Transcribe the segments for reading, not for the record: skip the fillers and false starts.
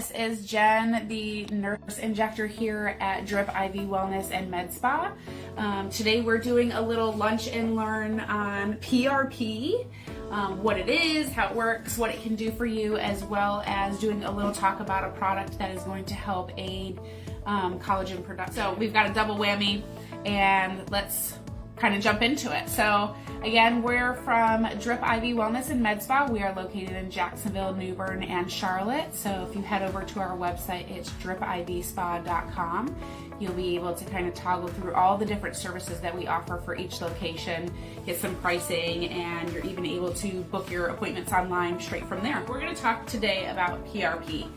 This is Jen, the nurse injector here at Drip IV Wellness and Med Spa. Today we're doing a little lunch and learn on PRP, what it is, how it works, what it can do for you, as well as doing a little talk about a product that is going to help aid collagen production. So we've got a double whammy, and let's kind of jump into it. So again, we're from Drip IV Wellness and Med Spa. We are located in Jacksonville, New Bern, and Charlotte. So if you head over to our website, it's dripivspajax.com. You'll be able to kind of toggle through all the different services that we offer for each location, get some pricing, and you're even able to book your appointments online straight from there. We're going to talk today about PRP.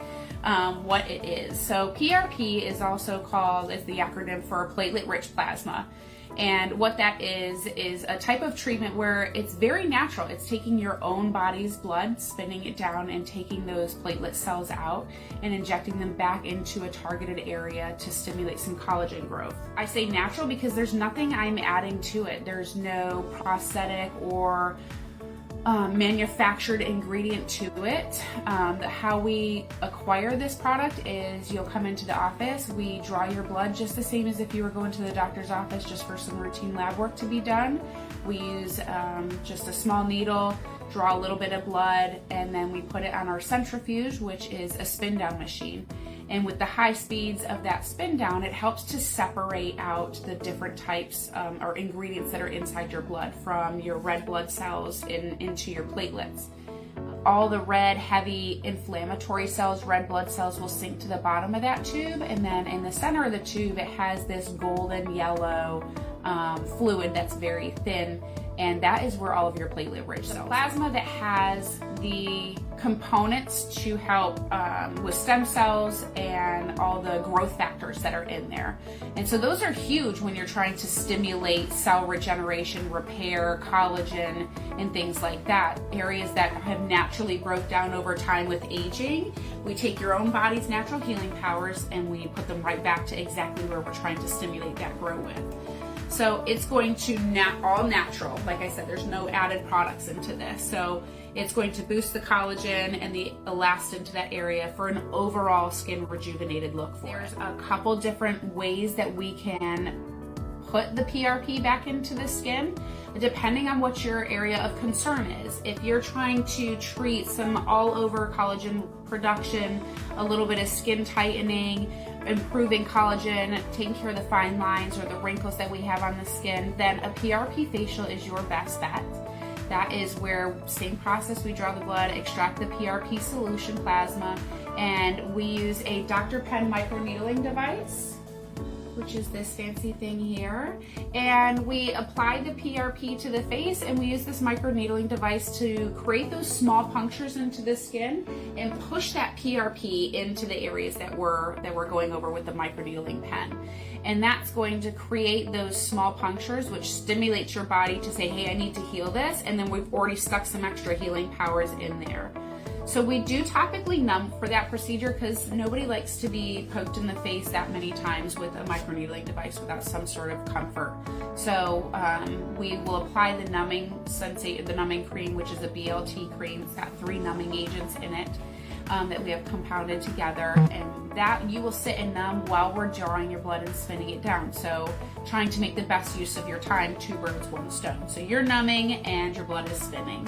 What it is. So PRP is also called, is the acronym for Platelet-Rich Plasma. And what that is a type of treatment where it's very natural. It's taking your own body's blood, spinning it down, and taking those platelet cells out and injecting them back into a targeted area to stimulate some collagen growth. I say natural because there's nothing I'm adding to it. There's no prosthetic or manufactured ingredient to it. How we acquire this product is you'll come into the office, we draw your blood just the same as if you were going to the doctor's office just for some routine lab work to be done. We use just a small needle, draw a little bit of blood, and then we put it on our centrifuge, which is a spin down machine. And with the high speeds of that spin down, it helps to separate out the different types or ingredients that are inside your blood from your red blood cells into your platelets. All the red, heavy, inflammatory cells, red blood cells, will sink to the bottom of that tube, and then in the center of the tube, it has this golden yellow fluid that's very thin, and that is where all of your platelet-rich cells. Plasma that has the components to help with stem cells and all the growth factors that are in there. And so those are huge when you're trying to stimulate cell regeneration, repair, collagen, and things like that. Areas that have naturally broke down over time with aging, we take your own body's natural healing powers and we put them right back to exactly where we're trying to stimulate that grow with. So it's going to all natural. Like I said, there's no added products into this. So it's going to boost the collagen and the elastin to that area for an overall skin rejuvenated look for it. There's a couple different ways that we can put the PRP back into the skin, depending on what your area of concern is. If you're trying to treat some all over collagen production, a little bit of skin tightening, improving collagen, taking care of the fine lines or the wrinkles that we have on the skin, then a PRP facial is your best bet. That is where, same process, we draw the blood, extract the PRP solution plasma, and we use a Dr. Penn microneedling device, which is this fancy thing here, and we apply the PRP to the face, and we use this microneedling device to create those small punctures into the skin and push that PRP into the areas that we're going over with the microneedling pen. And that's going to create those small punctures, which stimulates your body to say, hey, I need to heal this, and then we've already stuck some extra healing powers in there. So we do topically numb for that procedure because nobody likes to be poked in the face that many times with a microneedling device without some sort of comfort. So we will apply the numbing cream, which is a BLT cream. It's got 3 numbing agents in it that we have compounded together, and that you will sit and numb while we're drawing your blood and spinning it down. So trying to make the best use of your time, 2 birds, 1 stone. So you're numbing and your blood is spinning.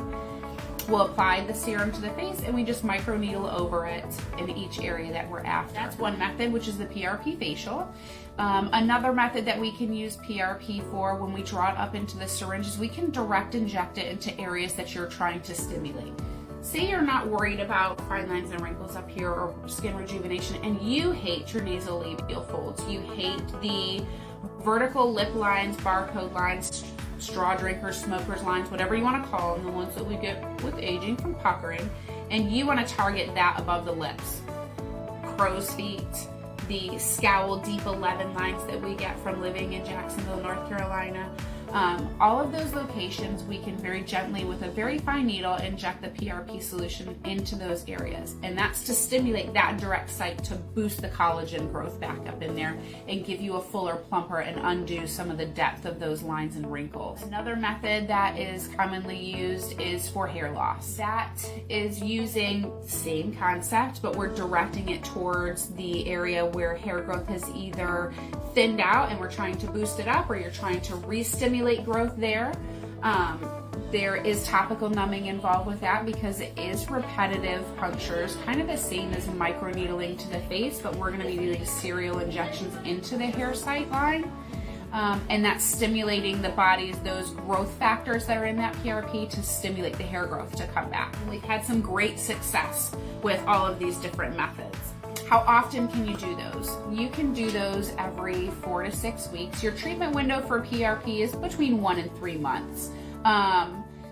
We'll apply the serum to the face and we just microneedle over it in each area that we're after. That's one method, which is the PRP facial. Another method that we can use PRP for when we draw it up into the syringe is we can direct inject it into areas that you're trying to stimulate. Say you're not worried about fine lines and wrinkles up here or skin rejuvenation, and you hate your nasolabial folds. You hate the vertical lip lines, barcode lines, straw drinkers, smokers lines, whatever you want to call them, the ones that we get with aging from puckering, and you want to target that above the lips. Crow's feet, the scowl deep 11 lines that we get from living in Jacksonville, North Carolina, All of those locations, we can very gently, with a very fine needle, inject the PRP solution into those areas. And that's to stimulate that direct site to boost the collagen growth back up in there and give you a fuller, plumper, and undo some of the depth of those lines and wrinkles. Another method that is commonly used is for hair loss. That is using the same concept, but we're directing it towards the area where hair growth has either thinned out and we're trying to boost it up, or you're trying to re-stimulate growth there. There is topical numbing involved with that because it is repetitive punctures, kind of the same as microneedling to the face, but we're going to be doing serial injections into the hair sight line. And that's stimulating the body's, those growth factors that are in that PRP, to stimulate the hair growth to come back. We've had some great success with all of these different methods. How often can you do those? You can do those every 4 to 6 weeks. Your treatment window for PRP is between 1 and 3 months.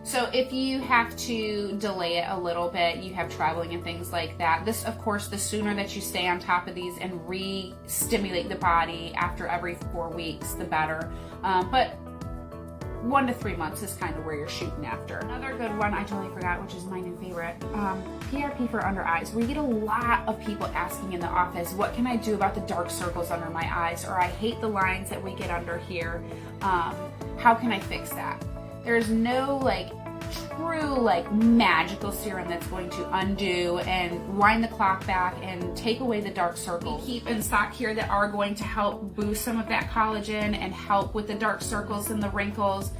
So if you have to delay it a little bit, you have traveling and things like that, this, of course, the sooner that you stay on top of these and re-stimulate the body after every 4 weeks, the better. But 1 to 3 months is kind of where you're shooting after. Another good one I totally forgot, which is my new favorite, PRP for under eyes. We get a lot of people asking in the office, what can I do about the dark circles under my eyes? Or I hate the lines that we get under here. How can I fix that? There's no true magical serum that's going to undo and wind the clock back and take away the dark circles. We keep in stock here that are going to help boost some of that collagen and help with the dark circles and the wrinkles.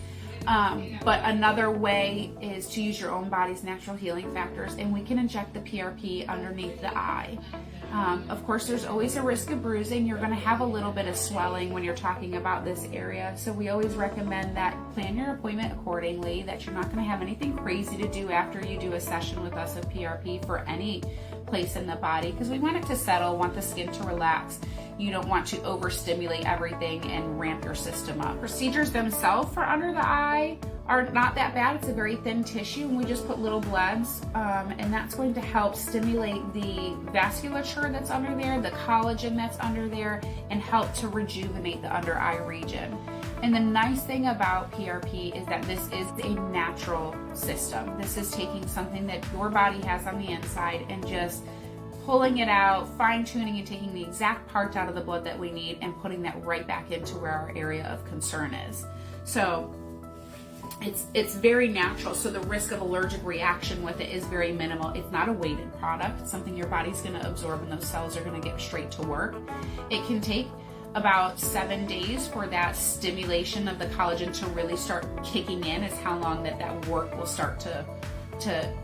But another way is to use your own body's natural healing factors, and we can inject the PRP underneath the eye. Of course, there's always a risk of bruising. You're going to have a little bit of swelling when you're talking about this area. So we always recommend that plan your appointment accordingly, that you're not going to have anything crazy to do after you do a session with us of PRP for any place in the body, because we want it to settle, want the skin to relax. You don't want to overstimulate everything and ramp your system up. Procedures themselves for under the eye are not that bad. It's a very thin tissue, and we just put little blebs, and that's going to help stimulate the vasculature that's under there, the collagen that's under there, and help to rejuvenate the under eye region. And the nice thing about PRP is that this is a natural system. This is taking something that your body has on the inside and just pulling it out, fine-tuning and taking the exact parts out of the blood that we need and putting that right back into where our area of concern is. So it's very natural, so the risk of allergic reaction with it is very minimal. It's not a weighted product. It's something your body's going to absorb, and those cells are going to get straight to work. It can take about 7 days for that stimulation of the collagen to really start kicking in, is how long that work will start to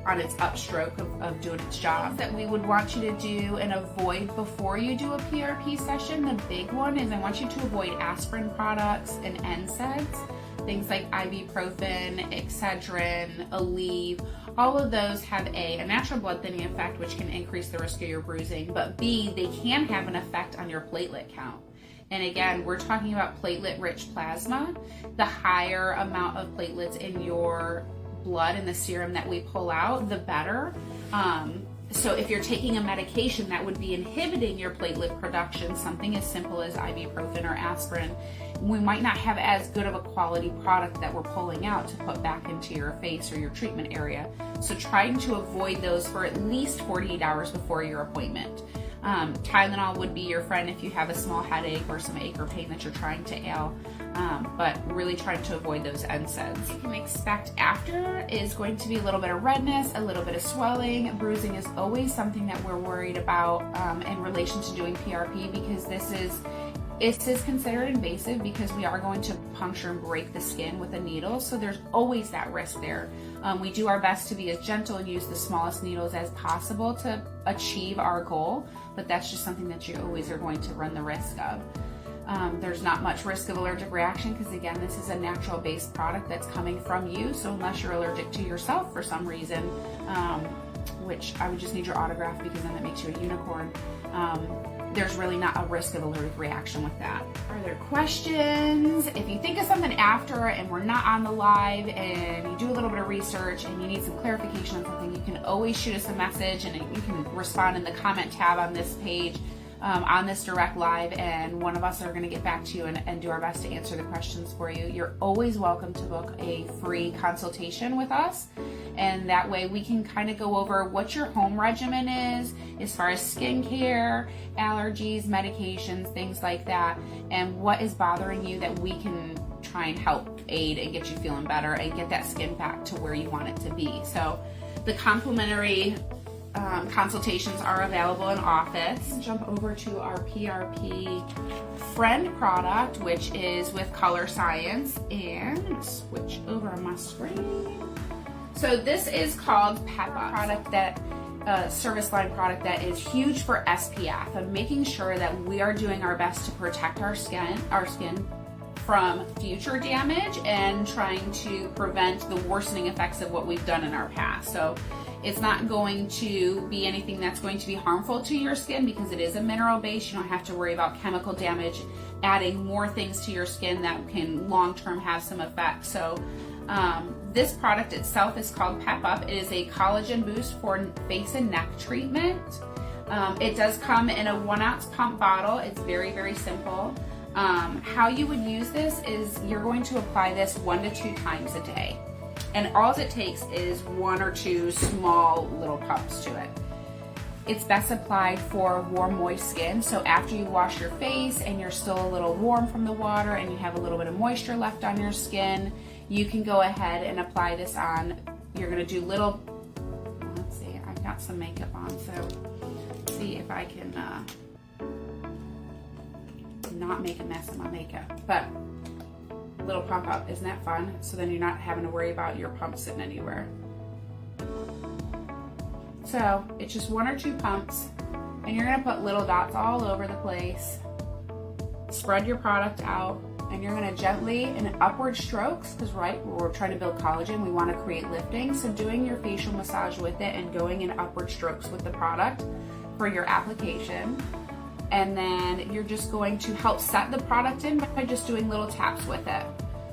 on its upstroke of doing its job. That we would want you to do and avoid before you do a PRP session, the big one is I want you to avoid aspirin products and NSAIDs, things like ibuprofen, Excedrin, Aleve. All of those have a natural blood thinning effect, which can increase the risk of your bruising, but B, they can have an effect on your platelet count. And again, we're talking about platelet-rich plasma. The higher amount of platelets in your blood and the serum that we pull out, the better. So if you're taking a medication that would be inhibiting your platelet production, something as simple as ibuprofen or aspirin, we might not have as good of a quality product that we're pulling out to put back into your face or your treatment area. So trying to avoid those for at least 48 hours before your appointment. Tylenol would be your friend if you have a small headache or some ache or pain that you're trying to ail, but really trying to avoid those NSAIDs. What you can expect after is going to be a little bit of redness, a little bit of swelling. Bruising is always something that we're worried about in relation to doing PRP, because it is considered invasive because we are going to puncture and break the skin with a needle, so there's always that risk there. We do our best to be as gentle and use the smallest needles as possible to achieve our goal, but that's just something that you always are going to run the risk of. There's not much risk of allergic reaction because, again, this is a natural-based product that's coming from you, so unless you're allergic to yourself for some reason, which I would just need your autograph because then that makes you a unicorn, there's really not a risk of allergic reaction with that. Are there questions? If you think of something after and we're not on the live and you do a little bit of research and you need some clarification on something, you can always shoot us a message and you can respond in the comment tab on this page. on this direct live, and one of us are going to get back to you and do our best to answer the questions for you. You're always welcome to book a free consultation with us, and that way we can kind of go over what your home regimen is as far as skincare, allergies, medications, things like that, and what is bothering you that we can try and help aid and get you feeling better and get that skin back to where you want it to be. So the complimentary consultations are available in office. Jump over to our PRP friend product, which is with Color Science, and switch over on my screen. So this is called Peppa, product that service line product that is huge for SPF and making sure that we are doing our best to protect our skin from future damage and trying to prevent the worsening effects of what we've done in our past. So it's not going to be anything that's going to be harmful to your skin because it is a mineral base. You don't have to worry about chemical damage, adding more things to your skin that can long-term have some effect. So this product itself is called Pep Up. It is a collagen boost for face and neck treatment. It does come in a 1 ounce pump bottle. It's very, very simple. How you would use this is you're going to apply this 1 to 2 times a day. And all it takes is 1 or 2 small little cups to it. It's best applied for warm, moist skin. So after you wash your face and you're still a little warm from the water and you have a little bit of moisture left on your skin, you can go ahead and apply this on. You're gonna do little, let's see, I've got some makeup on, so let's see if I can not make a mess of my makeup. But little pump up, isn't that fun? So then you're not having to worry about your pump sitting anywhere. So it's just 1 or 2 pumps, and you're gonna put little dots all over the place. Spread your product out, and you're gonna gently, in upward strokes, because right, we're trying to build collagen, we wanna create lifting. So doing your facial massage with it and going in upward strokes with the product for your application. And then you're just going to help set the product in by just doing little taps with it.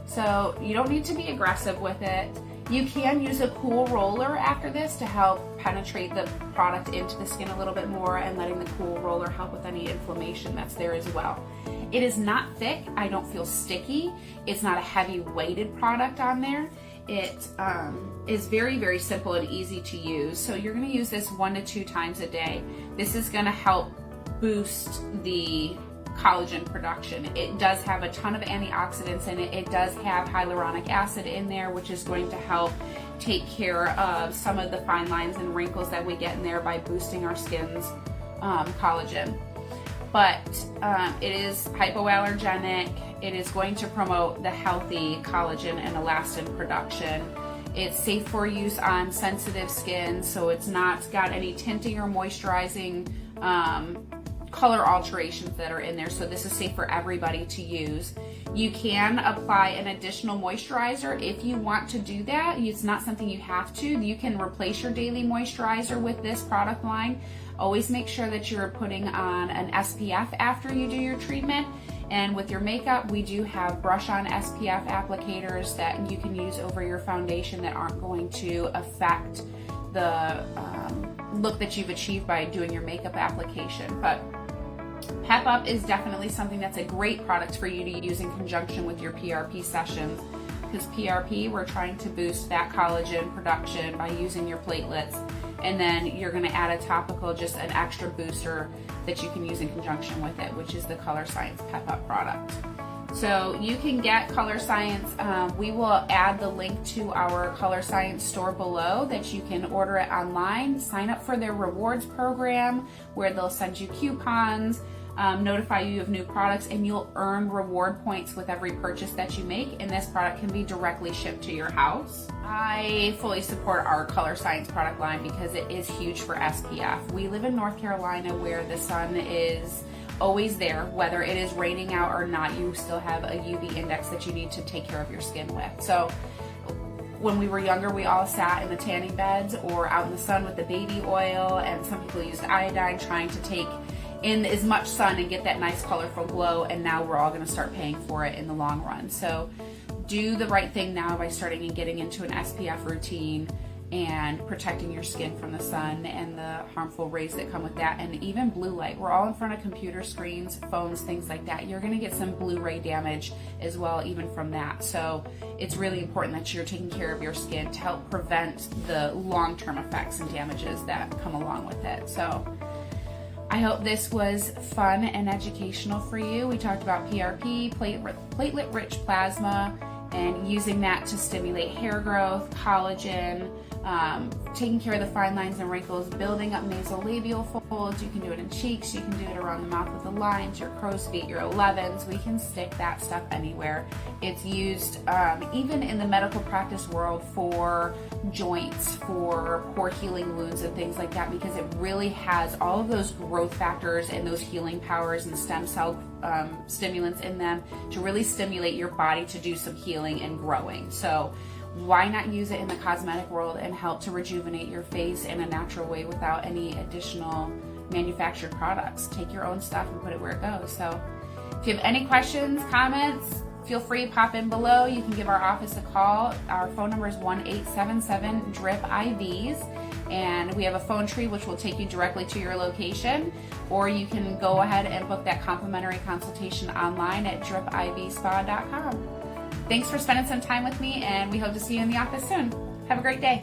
So you don't need to be aggressive with it. You can use a cool roller after this to help penetrate the product into the skin a little bit more, and letting the cool roller help with any inflammation that's there as well. It is not thick. I don't feel sticky. It's not a heavy weighted product on there. It is very, very simple and easy to use. So you're gonna use this 1 to 2 times a day. This is gonna help boost the collagen production. It does have a ton of antioxidants in it. It does have hyaluronic acid in there, which is going to help take care of some of the fine lines and wrinkles that we get in there by boosting our skin's collagen. But it is hypoallergenic. It is going to promote the healthy collagen and elastin production. It's safe for use on sensitive skin, so it's not got any tinting or moisturizing color alterations that are in there, so this is safe for everybody to use. You can apply an additional moisturizer if you want to do that. It's not something you have to. You can replace your daily moisturizer with this product line. Always make sure that you're putting on an SPF after you do your treatment. And with your makeup, we do have brush-on SPF applicators that you can use over your foundation that aren't going to affect the look that you've achieved by doing your makeup application. But Pep Up is definitely something that's a great product for you to use in conjunction with your PRP sessions, because PRP, we're trying to boost that collagen production by using your platelets, and then you're going to add a topical, just an extra booster that you can use in conjunction with it, which is the Color Science Pep Up product. So you can get Color Science. We will add the link to our Color Science store below that you can order it online. Sign up for their rewards program where they'll send you coupons, notify you of new products, and you'll earn reward points with every purchase that you make, and this product can be directly shipped to your house. I fully support our Color Science product line because it is huge for SPF. We live in North Carolina where the sun is always there. Whether it is raining out or not, you still have a UV index that you need to take care of your skin with. So when we were younger, we all sat in the tanning beds or out in the sun with the baby oil, and some people used iodine trying to take in as much sun and get that nice colorful glow, and now we're all going to start paying for it in the long run. So do the right thing now by starting and getting into an SPF routine and protecting your skin from the sun and the harmful rays that come with that, and even blue light. We're all in front of computer screens, phones, things like that. You're gonna get some blue ray damage as well, even from that. So it's really important that you're taking care of your skin to help prevent the long-term effects and damages that come along with it. So I hope this was fun and educational for you. We talked about PRP, platelet-rich plasma, and using that to stimulate hair growth, collagen, taking care of the fine lines and wrinkles, building up nasolabial folds. You can do it in cheeks, you can do it around the mouth with the lines, your crow's feet, your 11s. We can stick that stuff anywhere. It's used even in the medical practice world for joints, for poor healing wounds and things like that, because it really has all of those growth factors and those healing powers and stem cell stimulants in them to really stimulate your body to do some healing and growing. So why not use it in the cosmetic world and help to rejuvenate your face in a natural way without any additional manufactured products? Take your own stuff and put it where it goes. So if you have any questions, comments, feel free to pop in below. You can give our office a call. Our phone number is 1-877-DRIP-IVs, and we have a phone tree which will take you directly to your location, or you can go ahead and book that complimentary consultation online at dripivspajax.com. Thanks for spending some time with me, and we hope to see you in the office soon. Have a great day.